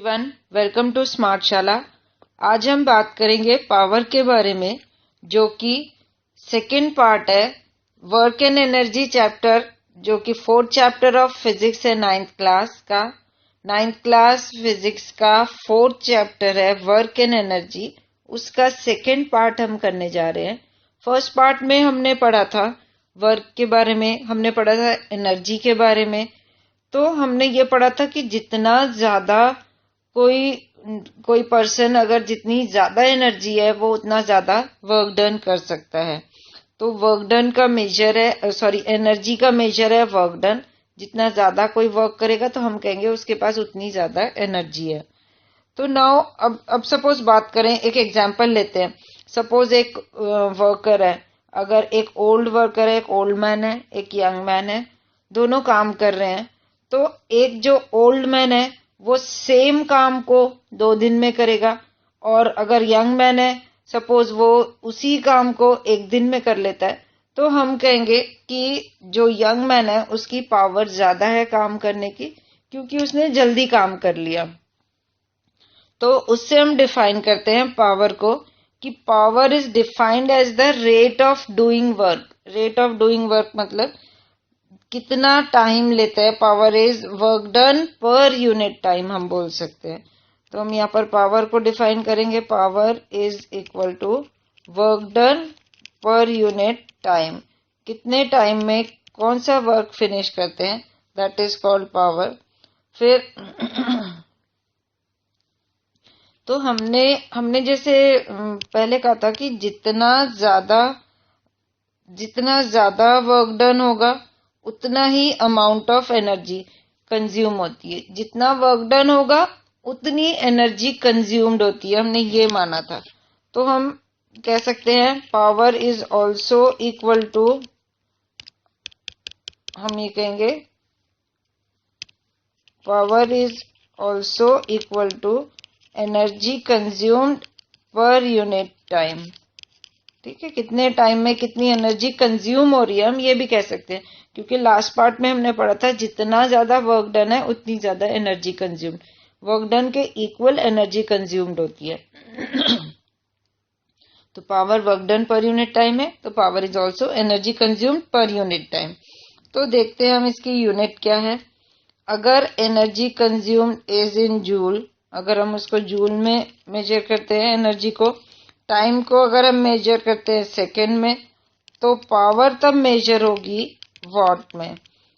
Everyone, welcome to smart शाला। आज हम बात करेंगे पावर के बारे में, जो कि सेकंड पार्ट है वर्क एंड एनर्जी चैप्टर, जो कि फोर्थ चैप्टर ऑफ फिजिक्स है नाइन्थ क्लास फिजिक्स का फोर्थ चैप्टर है वर्क एंड एनर्जी। उसका सेकंड पार्ट हम करने जा रहे हैं। फर्स्ट पार्ट में हमने पढ़ा था वर्क के बारे में, हमने पढ़ा था एनर्जी के बारे में। तो हमने ये पढ़ा था कि जितना ज्यादा कोई पर्सन, अगर जितनी ज्यादा एनर्जी है वो उतना ज्यादा वर्क डन कर सकता है। तो वर्क डन का मेजर है, एनर्जी का मेजर है वर्क डन। जितना ज्यादा कोई वर्क करेगा तो हम कहेंगे उसके पास उतनी ज्यादा एनर्जी है। तो नाउ अब सपोज बात करें, एक एग्जांपल लेते हैं। सपोज एक वर्कर है, अगर एक ओल्ड वर्कर है, एक ओल्ड मैन है, एक यंग मैन है, दोनों काम कर रहे हैं। तो एक जो ओल्ड मैन है वो सेम काम को 2 दिन में करेगा, और अगर यंग मैन है सपोज वो उसी काम को 1 दिन में कर लेता है, तो हम कहेंगे कि जो यंग मैन है उसकी पावर ज्यादा है काम करने की, क्योंकि उसने जल्दी काम कर लिया। तो उससे हम डिफाइन करते हैं पावर को कि power is defined as the rate of doing work. Rate of doing work मतलब कितना टाइम लेता है। Power is work done per unit time हम बोल सकते हैं। तो हम यहाँ पर पावर को डिफाइन करेंगे, power is equal to work done per unit time. कितने टाइम में कौन सा वर्क फिनिश करते हैं, दैट इज कॉल्ड पावर। फिर तो हमने जैसे पहले कहा था कि जितना ज्यादा वर्क डन होगा उतना ही अमाउंट ऑफ एनर्जी कंज्यूम होती है। जितना वर्क डन होगा उतनी एनर्जी कंज्यूम्ड होती है, हमने ये माना था। तो हम कह सकते हैं power is also equal to, हम ये कहेंगे power is also equal to energy consumed per unit time. ठीक है, कितने टाइम में कितनी एनर्जी कंज्यूम हो रही है हम ये भी कह सकते हैं, क्योंकि लास्ट पार्ट में हमने पढ़ा था जितना ज्यादा वर्क डन है उतनी ज्यादा एनर्जी कंज्यूम्ड। वर्क डन के इक्वल एनर्जी कंज्यूम्ड होती है। तो power work done per unit time है, तो power is also energy consumed per unit time. तो देखते हैं हम इसकी यूनिट क्या है। अगर energy consumed is in joule, अगर हम उसको जूल में मेजर करते हैं एनर्जी को, टाइम को अगर हम मेजर करते हैं सेकेंड में, तो पावर तब मेजर होगी वॉट में।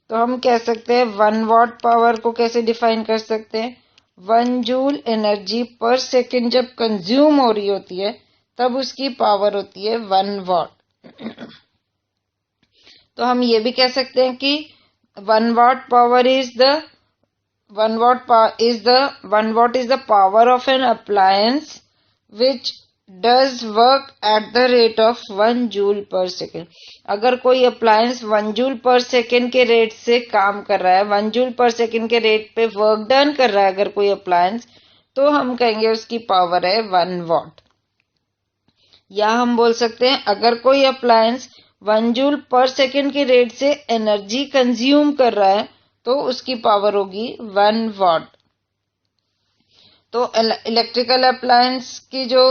तो हम कह सकते हैं 1 वॉट पावर को कैसे डिफाइन कर सकते हैं, 1 जूल एनर्जी पर सेकेंड जब कंज्यूम हो रही होती है तब उसकी पावर होती है 1 वॉट। तो हम ये भी कह सकते हैं कि 1 what power is the 1 watt is the power of an appliance which does work at the rate of 1 joule per second। अगर कोई अप्लायंस 1 जूल पर सेकेंड के रेट से काम कर रहा है, 1 जूल पर सेकेंड के रेट पे वर्क डन कर रहा है अगर कोई अप्लायंस, तो हम कहेंगे उसकी पावर है 1 वॉट। या हम बोल सकते हैं अगर कोई अप्लायंस 1 जूल पर सेकेंड के रेट से एनर्जी कंज्यूम कर रहा है तो उसकी पावर होगी 1 वॉट। तो इलेक्ट्रिकल अप्लायंस की जो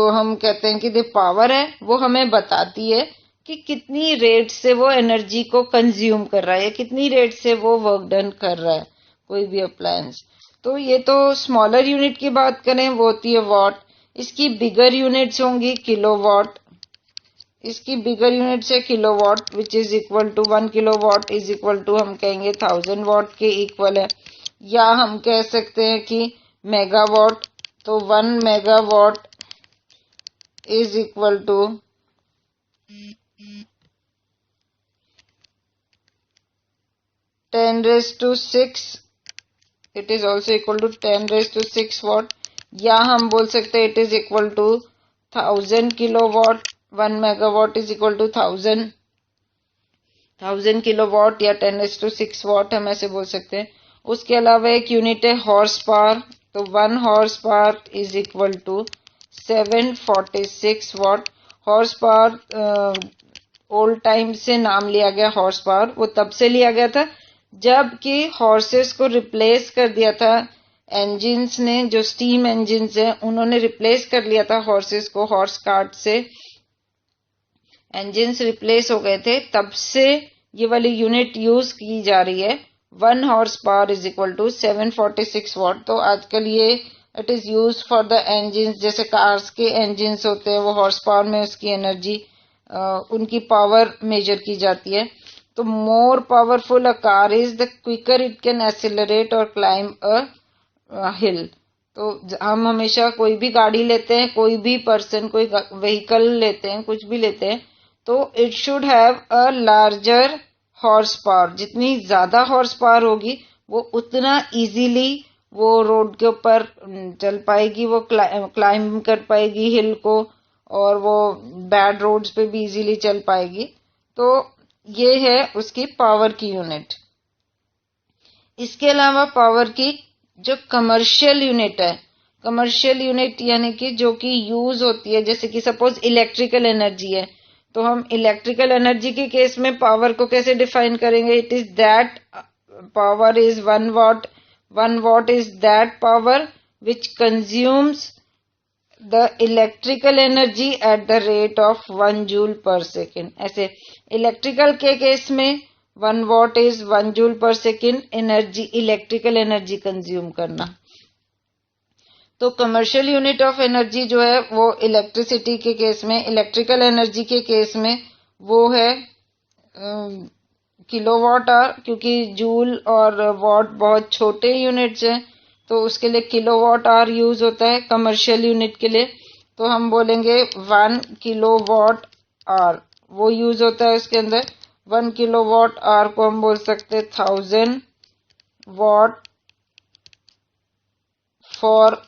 हम कहते हैं कि पावर है वो हमें बताती है कि कितनी रेट से वो एनर्जी को कंज्यूम कर रहा है या कितनी रेट से वो वर्क डन कर रहा है कोई भी अप्लायंस। तो ये तो स्मॉलर यूनिट की बात करें वो होती है वॉट। इसकी बिगर यूनिट्स होंगी किलोवाट। इसकी बिगर यूनिट से kilowatt which is equal to 1 kilowatt is equal to हम कहेंगे 1000 वॉट के इक्वल है। या हम कह सकते हैं कि मेगावाट, तो 1 megawatt is equal to 10⁶, it is also equal to 10⁶ watt. या हम बोल सकते हैं it is equal to 1000 kilowatt. 1 megawatt is equal to 1000 kilowatt या 10⁶ वॉट, हम ऐसे बोल सकते हैं। उसके अलावा एक यूनिट है हॉर्स पावर, तो 1 horsepower is equal to 746 watt. Horsepower old time से नाम लिया गया हॉर्स पावर, वो तब से लिया गया था जबकि हॉर्सेस को रिप्लेस कर दिया था इंजिन्स ने, जो स्टीम इंजिन्स हैं उन्होंने रिप्लेस कर लिया था हॉर्सेस को, हॉर्स कार्ट से इंजिन्स रिप्लेस हो गए थे, तब से ये वाली यूनिट यूज की जा रही है। 1 horsepower is equal to 746 watt. तो आजकल ये it is use for the engines, जैसे कार्स के इंजिन्स होते हैं वो हॉर्स पावर में उसकी एनर्जी उनकी पावर मेजर की जाती है। तो more powerful a car is the quicker it can accelerate और क्लाइंब अ हिल। तो हम हमेशा कोई भी गाड़ी लेते हैं, कोई भी पर्सन कोई व्हीकल लेते हैं, कुछ भी लेते हैं, तो it should have a larger horse power. जितनी ज्यादा हॉर्स पावर होगी वो उतना इजीली वो रोड के ऊपर चल पाएगी, वो क्लाइंब कर पाएगी हिल को, और वो बैड रोड्स पे भी इजीली चल पाएगी। तो ये है उसकी पावर की यूनिट। इसके अलावा पावर की जो कमर्शियल यूनिट है, कमर्शियल यूनिट यानी कि जो कि यूज होती है, जैसे कि सपोज इलेक्ट्रिकल एनर्जी है, तो हम इलेक्ट्रिकल एनर्जी के केस में पावर को कैसे डिफाइन करेंगे? It is that power is 1 watt. 1 watt is that power which consumes the electrical energy at the rate of 1 joule per second. ऐसे इलेक्ट्रिकल के केस में 1 watt is 1 joule per second energy, electrical energy consume करना। तो commercial unit of energy जो है वो electricity के case में, इलेक्ट्रिकल एनर्जी के केस में वो है किलोवाट आवर, क्योंकि जूल और वॉट बहुत छोटे यूनिट्स हैं, तो उसके लिए किलोवाट आवर यूज होता है कमर्शियल यूनिट के लिए। तो हम बोलेंगे 1 किलोवाट आवर वो यूज होता है उसके अंदर। 1 किलोवाट आवर को हम बोल सकते हैं 1000 वॉट फॉर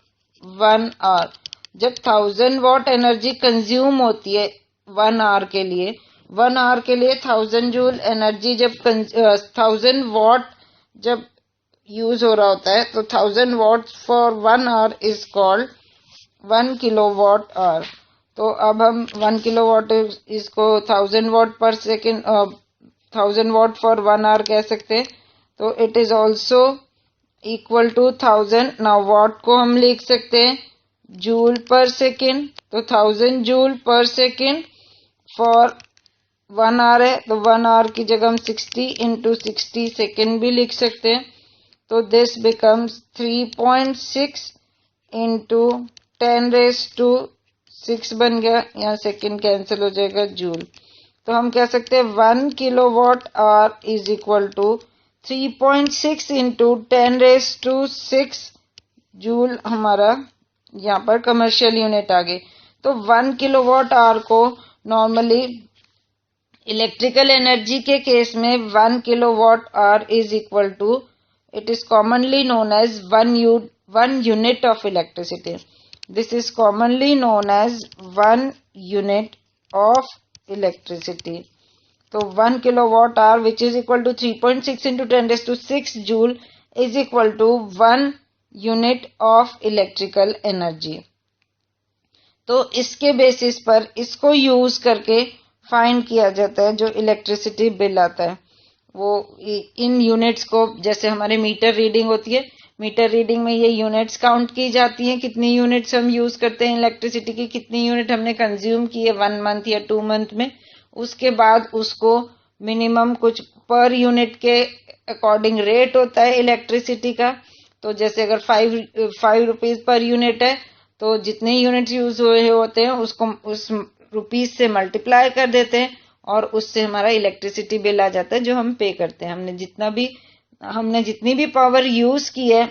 1 आवर। जब 1000 वॉट एनर्जी कंज्यूम होती है 1 आवर के लिए, 1 आवर के लिए 1000 जूल एनर्जी जब 1000 वॉट जब यूज हो रहा होता है, तो 1000 what for 1 our is called 1 kilowatt our. तो अब हम 1 किलोवाट इसको 1000 वॉट पर सेकेंड 1000 वॉट फॉर 1 आवर कह सकते हैं। तो it is also equal to 1000। Now watt को हम लिख सकते हैं जूल पर सेकेंड, तो 1000 जूल पर सेकेंड फॉर 1 आवर है, तो 1 आवर की जगह हम 60 इंटू 60 सेकेंड भी लिख सकते हैं। तो दिस बिकम्स 3.6 इंटू 10⁻⁶ बन गया, यहाँ सेकेंड कैंसिल हो जाएगा, जूल। तो हम कह सकते हैं 1 kilowatt hour is equal to 3.6 into 10⁻⁶ joule हमारा यहाँ पर कमर्शियल यूनिट आ गई। तो 1 किलोवाट आवर को नॉर्मली इलेक्ट्रिकल एनर्जी के केस में 1 kilowatt hour is equal to, it is commonly known as 1 unit of electricity. This is commonly known as 1 unit of electricity. तो 1 kilowatt hour which is equal to 3.6 into 10⁻⁶ joule is equal to 1 unit of electrical energy. तो इसके basis पर इसको use करके find किया जाता है जो इलेक्ट्रिसिटी बिल आता है। वो इन यूनिट्स को, जैसे हमारे मीटर रीडिंग होती है, मीटर रीडिंग में ये यूनिट्स काउंट की जाती हैं, कितनी यूनिट्स हम यूज करते हैं इलेक्ट्रिसिटी की, कितनी यूनिट हमने कंज्यूम की है 1 मंथ या 2 मंथ में। उसके बाद उसको मिनिमम कुछ पर यूनिट के अकॉर्डिंग रेट होता है इलेक्ट्रिसिटी का। तो जैसे अगर 5 रुपीज पर यूनिट है, तो जितने यूनिट यूज हुए होते हैं उसको उस रुपीज से मल्टीप्लाई कर देते हैं, और उससे हमारा इलेक्ट्रिसिटी बिल आ जाता है जो हम पे करते हैं। हमने जितनी भी पावर यूज की है,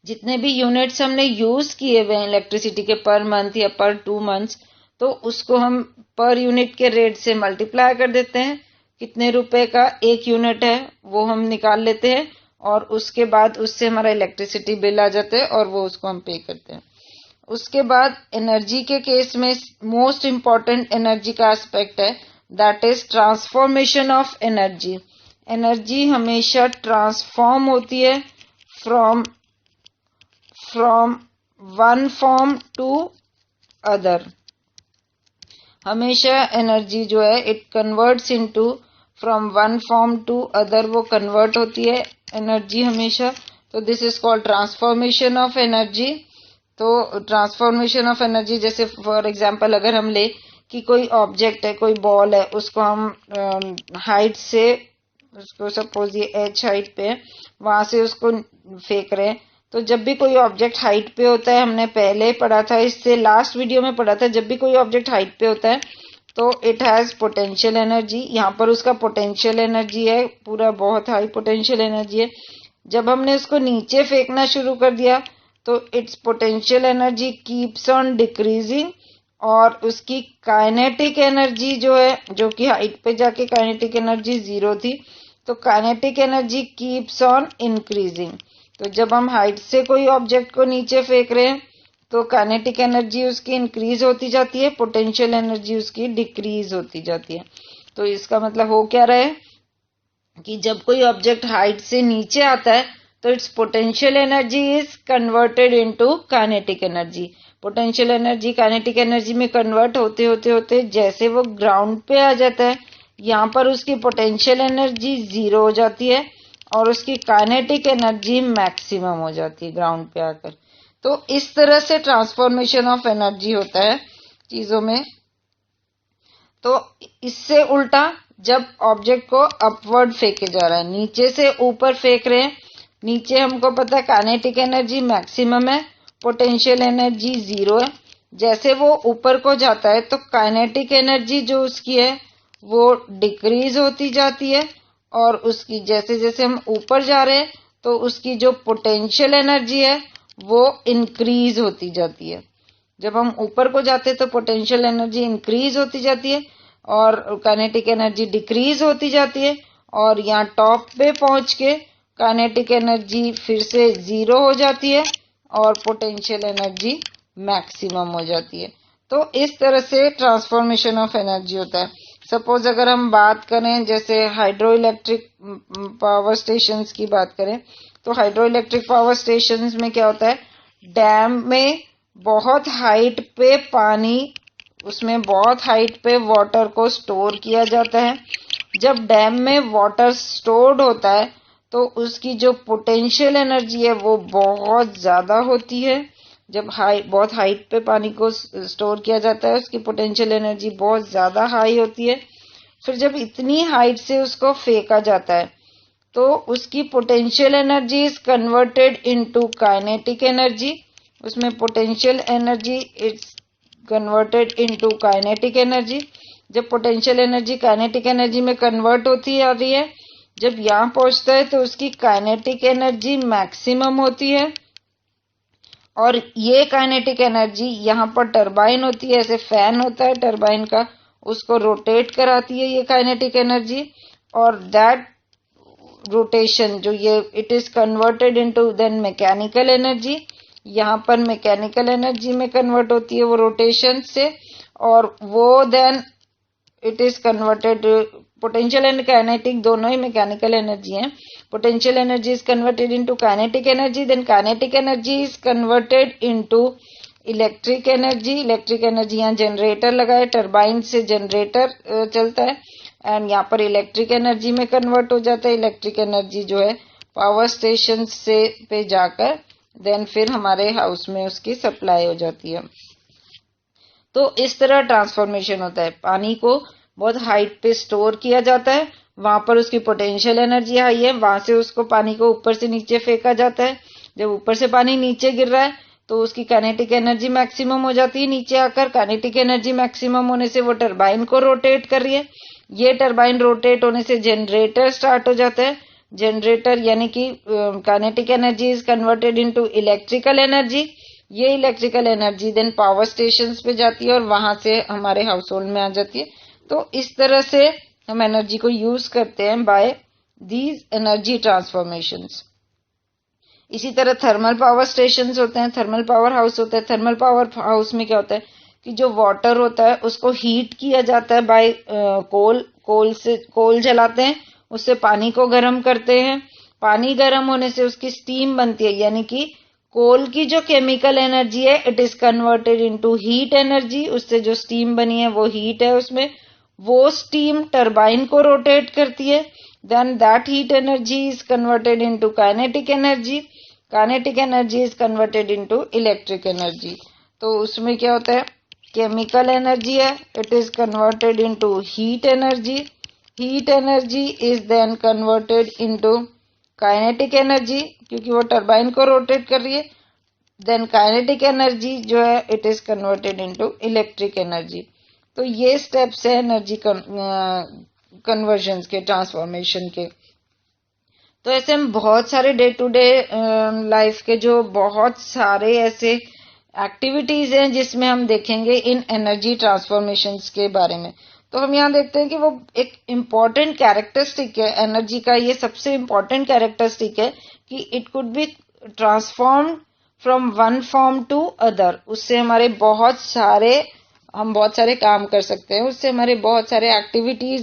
जितने भी यूनिट्स हमने यूज किए हुए हैं इलेक्ट्रिसिटी के पर मंथ या पर 2 मंथ्स, तो उसको हम पर यूनिट के रेट से मल्टीप्लाई कर देते हैं। कितने रुपए का 1 यूनिट है वो हम निकाल लेते हैं, और उसके बाद उससे हमारा इलेक्ट्रिसिटी बिल आ जाता है, और वो उसको हम पे करते हैं। उसके बाद एनर्जी के केस में मोस्ट इम्पॉर्टेंट एनर्जी का एस्पेक्ट है, that is transformation of energy. Energy हमेशा ट्रांसफॉर्म होती है from one form to other. हमेशा एनर्जी जो है it converts into from one form to other वो कन्वर्ट होती है एनर्जी हमेशा। तो this is called transformation of energy. तो ट्रांसफॉर्मेशन ऑफ एनर्जी, जैसे फॉर एग्जांपल अगर हम ले कि कोई ऑब्जेक्ट है, कोई बॉल है, उसको हम हाइट से, उसको सपोज ये h हाइट पे है, वहां से उसको फेंक रहे हैं। तो जब भी कोई ऑब्जेक्ट हाइट पे होता है, हमने पहले पढ़ा था, इससे लास्ट वीडियो में पढ़ा था, जब भी कोई ऑब्जेक्ट हाइट पे होता है तो इट हैज पोटेंशियल एनर्जी। यहाँ पर उसका पोटेंशियल एनर्जी है पूरा, बहुत हाई पोटेंशियल एनर्जी है। जब हमने उसको नीचे फेंकना शुरू कर दिया तो it's potential energy keeps on decreasing, और उसकी काइनेटिक एनर्जी जो है, जो कि हाइट पे जाके काइनेटिक एनर्जी 0 थी, तो kinetic energy keeps on increasing. तो जब हम हाइट से कोई ऑब्जेक्ट को नीचे फेंक रहे हैं तो काइनेटिक एनर्जी उसकी इंक्रीज होती जाती है, पोटेंशियल एनर्जी उसकी डिक्रीज होती जाती है। तो इसका मतलब हो क्या रहा है कि जब कोई ऑब्जेक्ट हाइट से नीचे आता है तो it's potential energy is converted into kinetic energy. Potential energy kinetic energy में कन्वर्ट होते होते होते जैसे वो ग्राउंड पे आ जाता है, यहाँ पर उसकी पोटेंशियल एनर्जी 0 हो जाती है और उसकी काइनेटिक एनर्जी मैक्सिमम हो जाती है ग्राउंड पे आकर। तो इस तरह से ट्रांसफॉर्मेशन ऑफ एनर्जी होता है चीजों में। तो इससे उल्टा जब ऑब्जेक्ट को अपवर्ड फेंके जा रहा है, नीचे से ऊपर फेंक रहे हैं, नीचे हमको पता है काइनेटिक एनर्जी मैक्सिमम है, पोटेंशियल एनर्जी 0 है। जैसे वो ऊपर को जाता है तो काइनेटिक एनर्जी जो उसकी है वो डिक्रीज होती जाती है, और उसकी जैसे जैसे हम ऊपर जा रहे हैं तो उसकी जो पोटेंशियल एनर्जी है वो इंक्रीज होती जाती है। जब हम ऊपर को जाते हैं तो पोटेंशियल एनर्जी इंक्रीज होती जाती है और काइनेटिक एनर्जी डिक्रीज होती जाती है, और यहाँ टॉप पे पहुंच के काइनेटिक एनर्जी फिर से 0 हो जाती है और पोटेंशियल एनर्जी मैक्सिमम हो जाती है। तो इस तरह से ट्रांसफॉर्मेशन ऑफ एनर्जी होता है। सपोज अगर हम बात करें जैसे हाइड्रो इलेक्ट्रिक पावर स्टेशंस की बात करें, तो हाइड्रो इलेक्ट्रिक पावर स्टेशंस में क्या होता है, डैम में बहुत हाइट पे पानी, उसमें बहुत हाइट पे वाटर को स्टोर किया जाता है। जब डैम में वाटर स्टोर्ड होता है तो उसकी जो पोटेंशियल एनर्जी है वो बहुत ज्यादा होती है। जब बहुत हाइट पे पानी को स्टोर किया जाता है उसकी पोटेंशियल एनर्जी बहुत ज्यादा हाई होती है। फिर जब इतनी हाइट से उसको फेंका जाता है तो उसकी potential energy is converted into kinetic energy. उसमें potential energy is converted into kinetic energy. जब पोटेंशियल एनर्जी काइनेटिक एनर्जी में कन्वर्ट होती आ रही है, जब यहाँ पहुंचता है तो उसकी काइनेटिक एनर्जी मैक्सिमम होती है, और ये काइनेटिक एनर्जी यहाँ पर टरबाइन होती है, ऐसे फैन होता है टरबाइन का, उसको रोटेट कराती है ये काइनेटिक एनर्जी, और दैट रोटेशन जो ये it is converted into then mechanical energy. यहाँ पर मैकेनिकल एनर्जी में कन्वर्ट होती है वो रोटेशन से, और वो then it is converted, potential and kinetic दोनों ही मैकेनिकल एनर्जी हैं। Potential energy is converted into kinetic energy, then kinetic energy is converted into electric energy. Electric energy यहाँ जनरेटर लगा है, टरबाइन से जनरेटर चलता है, एंड यहाँ पर इलेक्ट्रिक एनर्जी में कन्वर्ट हो जाता है। इलेक्ट्रिक एनर्जी जो है पावर स्टेशन से पे जाकर देन फिर हमारे हाउस में उसकी सप्लाई हो जाती है। तो इस तरह ट्रांसफॉर्मेशन होता है। पानी को बहुत हाइट पे स्टोर किया जाता है, वहां पर उसकी पोटेंशियल एनर्जी हाई है, वहां से उसको पानी को ऊपर से नीचे फेंका जाता है। जब ऊपर से पानी नीचे गिर रहा है तो उसकी काइनेटिक एनर्जी मैक्सिमम हो जाती है। नीचे आकर काइनेटिक एनर्जी मैक्सिमम होने से वो टरबाइन को रोटेट कर रही है। ये टरबाइन रोटेट होने से जनरेटर स्टार्ट हो जाता है। जनरेटर यानी कि kinetic energy is converted into electrical energy. ये electrical energy then power stations पे जाती है और वहां से हमारे हाउस होल्ड में आ जाती है। तो इस तरह से हम एनर्जी को यूज करते हैं बाय दीज एनर्जी ट्रांसफॉर्मेशंस। इसी तरह थर्मल पावर स्टेशंस होते हैं, थर्मल पावर हाउस होता है। थर्मल पावर हाउस में क्या होता है कि जो वाटर होता है उसको हीट किया जाता है बाय कोल जलाते हैं, उससे पानी को गर्म करते हैं। पानी गर्म होने से उसकी स्टीम बनती है, यानी कि कोल की जो केमिकल एनर्जी है it is converted into heat energy. उससे जो स्टीम बनी है वो हीट है उसमें, वो स्टीम टरबाइन को रोटेट करती है. Then that heat energy is converted into kinetic energy. Kinetic energy is converted into electric energy. तो उसमें क्या होता है, केमिकल एनर्जी है, it is converted into heat energy. Heat energy is then converted into kinetic energy, क्योंकि वो turbine को rotate कर रही है. देन काइनेटिक एनर्जी जो है it is converted into electric energy. तो ये स्टेप्स है एनर्जी कन्वर्जन के, ट्रांसफॉर्मेशन के. तो ऐसे हम बहुत सारे डे टू डे लाइफ के जो बहुत सारे ऐसे एक्टिविटीज हैं जिसमें हम देखेंगे इन एनर्जी ट्रांसफॉर्मेशंस के बारे में. तो हम यहाँ देखते हैं कि वो एक इम्पॉर्टेंट कैरेक्टरिस्टिक है एनर्जी का, ये सबसे इम्पॉर्टेंट कैरेक्टरिस्टिक है कि it could be transformed from one form to other. उससे हमारे हम बहुत सारे काम कर सकते हैं, उससे हमारे बहुत सारे एक्टिविटीज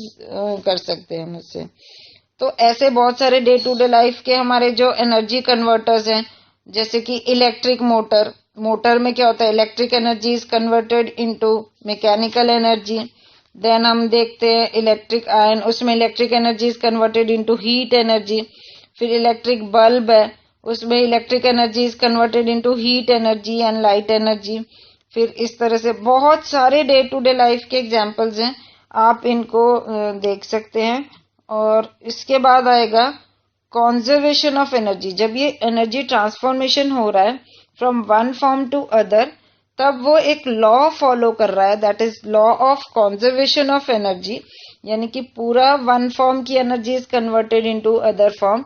कर सकते हैं उससे. तो ऐसे बहुत सारे डे टू डे लाइफ के हमारे जो एनर्जी कन्वर्टर्स हैं, जैसे कि इलेक्ट्रिक मोटर में क्या होता है, electric energy is converted into mechanical energy. Then हम देखते हैं इलेक्ट्रिक आयन, उसमें electric energy is converted into heat energy. फिर इलेक्ट्रिक बल्ब है, उसमें electric energy is converted into heat energy and light energy. फिर इस तरह से बहुत सारे डे टू डे लाइफ के एग्जांपल्स हैं, आप इनको देख सकते हैं. और इसके बाद आएगा कंजर्वेशन ऑफ एनर्जी. जब ये एनर्जी ट्रांसफॉर्मेशन हो रहा है from one form to other, तब वो एक लॉ फॉलो कर रहा है, that is law of conservation of energy. यानी कि पूरा वन फॉर्म की energy is converted into other form.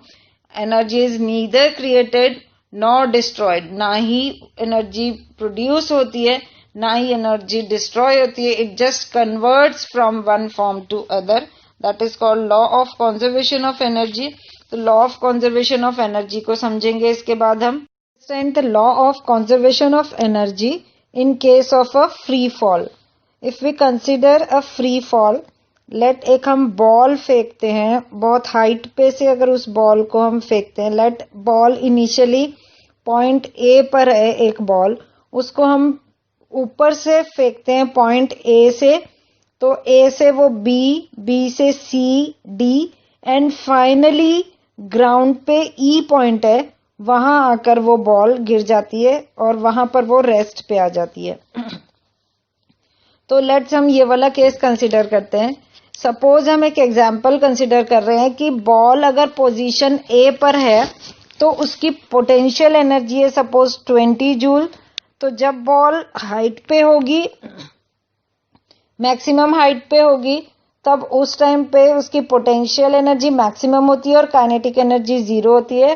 Energy is neither created nor destroyed. ना ही एनर्जी प्रोड्यूस होती है, ना ही एनर्जी डिस्ट्रॉय होती है. It just converts from one form to other. That is called law of conservation of energy. तो law of conservation of energy को समझेंगे इसके बाद हम. The law of conservation of energy in case of a free fall. If we consider a free fall, एक हम ball फेंकते हैं बहुत हाइट पे से, अगर उस बॉल को हम फेंकते हैं, let ball initially point A पर है एक बॉल, उसको हम ऊपर से फेंकते हैं पॉइंट ए से. तो ए से वो बी से सी, डी एंड फाइनली ग्राउंड पे ई पॉइंट है, वहां आकर वो बॉल गिर जाती है और वहां पर वो रेस्ट पे आ जाती है. तो लेट्स हम ये वाला केस कंसिडर करते हैं. सपोज हम एक एग्जांपल कंसिडर कर रहे हैं कि बॉल अगर पोजीशन ए पर है तो उसकी पोटेंशियल एनर्जी है सपोज 20 जूल. तो जब बॉल हाइट पे होगी, मैक्सिमम हाइट पे होगी, तब उस टाइम पे उसकी पोटेंशियल एनर्जी मैक्सिमम होती है और काइनेटिक एनर्जी 0 होती है.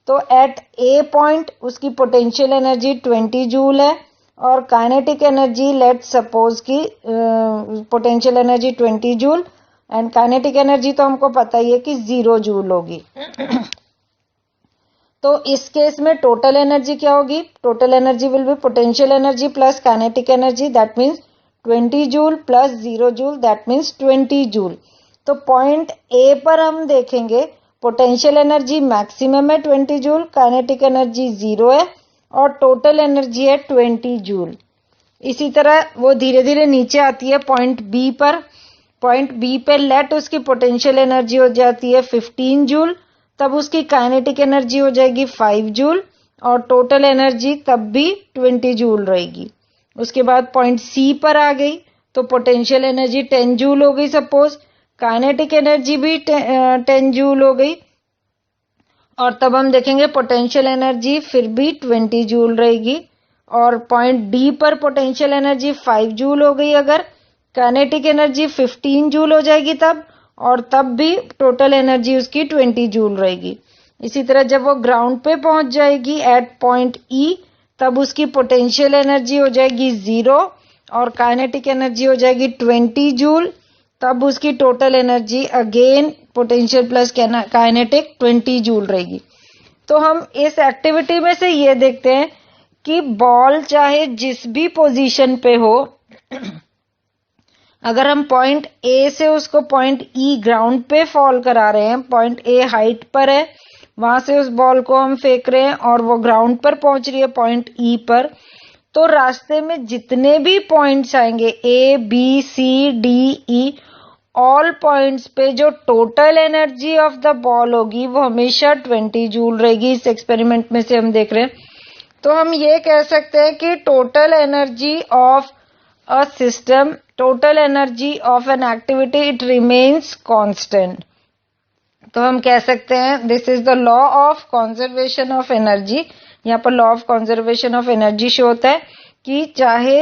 तो एट ए पॉइंट उसकी पोटेंशियल एनर्जी 20 जूल है और काइनेटिक एनर्जी लेट सपोज की potential energy 20 joule and kinetic energy तो हमको पता ही है कि 0 जूल होगी. तो इस केस में टोटल एनर्जी क्या होगी? Total energy will be potential energy plus kinetic energy, that means 20 joule plus 0 joule, that means 20 joule. तो पॉइंट ए पर हम देखेंगे पोटेंशियल एनर्जी मैक्सिमम है 20 जूल, काइनेटिक एनर्जी 0 है और टोटल एनर्जी है 20 जूल. इसी तरह वो धीरे धीरे नीचे आती है पॉइंट बी पर. पॉइंट बी पे लेट उसकी पोटेंशियल एनर्जी हो जाती है 15 जूल, तब उसकी काइनेटिक एनर्जी हो जाएगी 5 जूल और टोटल एनर्जी तब भी 20 जूल रहेगी. उसके बाद पॉइंट सी पर आ गई तो पोटेंशियल एनर्जी 10 जूल हो गई सपोज, काइनेटिक एनर्जी भी 10 जूल हो गई और तब हम देखेंगे पोटेंशियल एनर्जी फिर भी 20 जूल रहेगी. और पॉइंट डी पर पोटेंशियल एनर्जी 5 जूल हो गई, अगर काइनेटिक एनर्जी 15 जूल हो जाएगी तब, और तब भी टोटल एनर्जी उसकी 20 जूल रहेगी. इसी तरह जब वो ग्राउंड पे पहुंच जाएगी एट पॉइंट ई, तब उसकी पोटेंशियल एनर्जी हो जाएगी 0 और काइनेटिक एनर्जी हो जाएगी 20 जूल. तब उसकी total energy again potential plus kinetic 20 joule रहेगी. तो हम इस एक्टिविटी में से ये देखते हैं कि बॉल चाहे जिस भी पोजीशन पे हो, अगर हम पॉइंट ए से उसको पॉइंट ई ग्राउंड पे फॉल करा रहे हैं, पॉइंट ए हाइट पर है, वहां से उस बॉल को हम फेंक रहे हैं और वो ग्राउंड पर पहुंच रही है पॉइंट ई पर, तो रास्ते में जितने भी पॉइंट्स आएंगे A, B, C, D, E, all points पे जो total energy of the ball होगी वो हमेशा 20 जूल रहेगी। इस एक्सपेरिमेंट में से हम देख रहे हैं। तो हम ये कह सकते हैं कि total energy of a system, total energy of an activity, it remains constant. तो हम कह सकते हैं this is the law of conservation of energy. यहाँ पर law of conservation of energy show होता है कि चाहे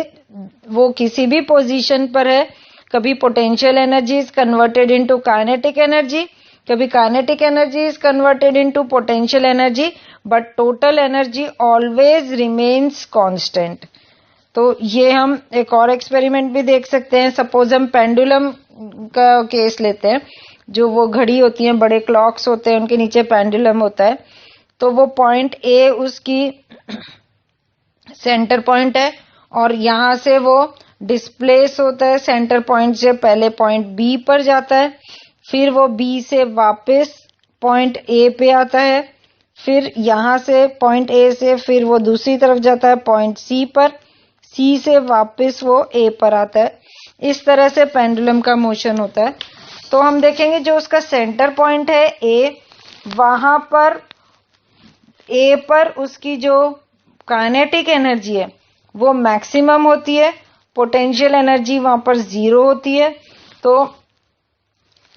वो किसी भी पोजीशन पर है, कभी potential energy is converted into kinetic energy, कभी kinetic energy is converted into potential energy, but total energy always remains constant. तो ये हम एक और एक्सपेरिमेंट भी देख सकते हैं। सपोज हम पेंडुलम का केस लेते हैं, जो वो घड़ी होती है, बड़े क्लॉक्स होते हैं, उनके नीचे पेंडुलम होता है। तो वो पॉइंट ए उसकी सेंटर पॉइंट है और यहाँ से वो डिस्प्लेस होता है सेंटर पॉइंट से, पहले पॉइंट बी पर जाता है, फिर वो बी से वापस पॉइंट ए पे आता है, फिर यहाँ से पॉइंट ए से फिर वो दूसरी तरफ जाता है पॉइंट सी पर, सी से वापस वो ए पर आता है। इस तरह से पेंडुलम का मोशन होता है। तो हम देखेंगे जो उसका सेंटर पॉइंट है ए, वहां पर ए पर उसकी जो काइनेटिक एनर्जी है वो मैक्सिमम होती है, पोटेंशियल एनर्जी वहां पर 0 होती है। तो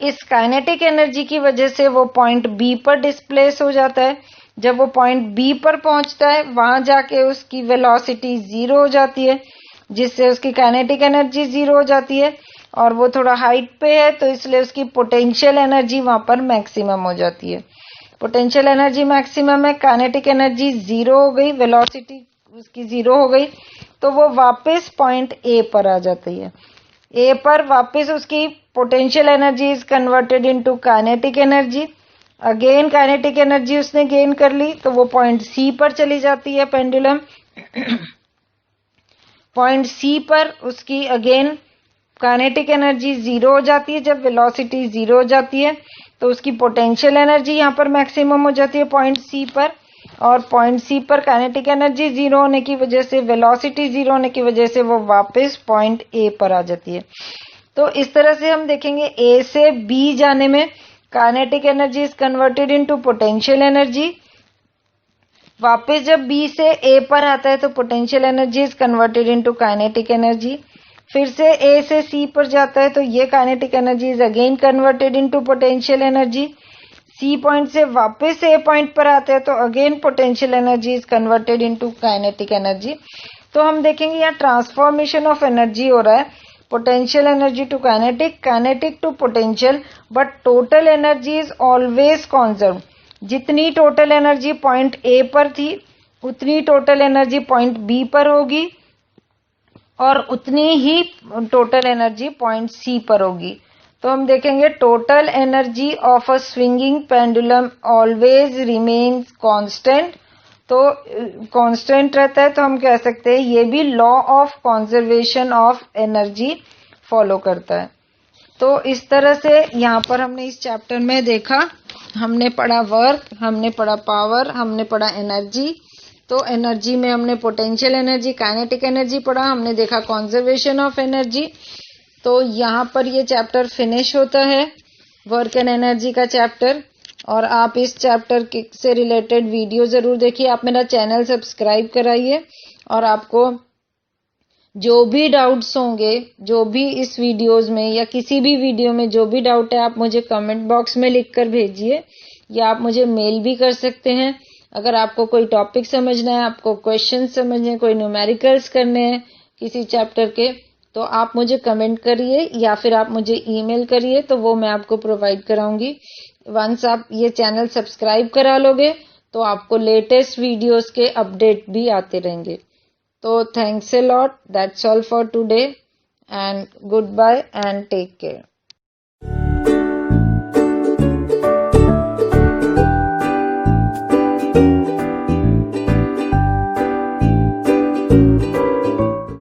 इस काइनेटिक एनर्जी की वजह से वो पॉइंट बी पर डिस्प्लेस हो जाता है। जब वो पॉइंट बी पर पहुंचता है, वहां जाके उसकी वेलोसिटी 0 हो जाती है, जिससे उसकी काइनेटिक एनर्जी 0 हो जाती है, और वो थोड़ा हाइट पे है तो इसलिए उसकी पोटेंशियल एनर्जी वहां पर मैक्सिमम हो जाती है। पोटेंशियल एनर्जी मैक्सिमम है, काइनेटिक एनर्जी 0 हो गई, वेलोसिटी उसकी 0 हो गई, तो वो वापस पॉइंट ए पर आ जाती है। ए पर वापस उसकी potential energy is converted into kinetic energy. Again kinetic energy उसने गेन कर ली, तो वो पॉइंट सी पर चली जाती है पेंडुलम। पॉइंट सी पर उसकी अगेन काइनेटिक एनर्जी 0 हो जाती है। जब वेलोसिटी 0 हो जाती है तो उसकी पोटेंशियल एनर्जी यहाँ पर मैक्सिमम हो जाती है पॉइंट सी पर, और पॉइंट सी पर काइनेटिक एनर्जी 0 होने की वजह से, वेलोसिटी 0 होने की वजह से वो वापस पॉइंट ए पर आ जाती है। तो इस तरह से हम देखेंगे ए से बी जाने में kinetic energy is converted into potential energy. वापस जब बी से ए पर आता है तो potential energy is converted into kinetic energy. फिर से ए से सी पर जाता है तो ये kinetic energy is again converted into potential energy. C point से वापस ए पॉइंट पर आते हैं तो again potential energy is converted into kinetic energy. तो हम देखेंगे यहाँ ट्रांसफॉर्मेशन ऑफ एनर्जी हो रहा है, potential energy to kinetic, kinetic to potential, but total energy is always conserve. जितनी टोटल एनर्जी पॉइंट ए पर थी उतनी टोटल एनर्जी पॉइंट बी पर होगी, और उतनी ही टोटल एनर्जी पॉइंट सी पर होगी। तो हम देखेंगे total energy of a swinging pendulum always remains constant. तो कांस्टेंट रहता है, तो हम कह सकते हैं ये भी law of conservation of energy follow करता है। तो इस तरह से यहाँ पर हमने इस चैप्टर में देखा, हमने पढ़ा वर्क, हमने पढ़ा पावर, हमने पढ़ा एनर्जी। तो एनर्जी में हमने पोटेंशियल एनर्जी, काइनेटिक एनर्जी पढ़ा, हमने देखा कंजर्वेशन ऑफ एनर्जी। तो यहाँ पर ये चैप्टर फिनिश होता है, वर्क एंड एनर्जी का चैप्टर। और आप इस चैप्टर से रिलेटेड वीडियो जरूर देखिए। आप मेरा चैनल सब्सक्राइब कराइए, और आपको जो भी डाउट्स होंगे, जो भी इस वीडियोस में या किसी भी वीडियो में जो भी डाउट है, आप मुझे कमेंट बॉक्स में लिखकर भेजिए, या आप मुझे मेल भी कर सकते हैं। अगर आपको कोई टॉपिक समझना है, आपको क्वेश्चन समझने, कोई न्यूमेरिकल्स करने हैं किसी चैप्टर के, तो आप मुझे कमेंट करिए या फिर आप मुझे ईमेल करिए, तो वो मैं आपको प्रोवाइड कराऊंगी। वंस आप ये चैनल सब्सक्राइब करा लोगे तो आपको लेटेस्ट वीडियोस के अपडेट भी आते रहेंगे। तो thanks a lot, that's all for today, and goodbye and take care.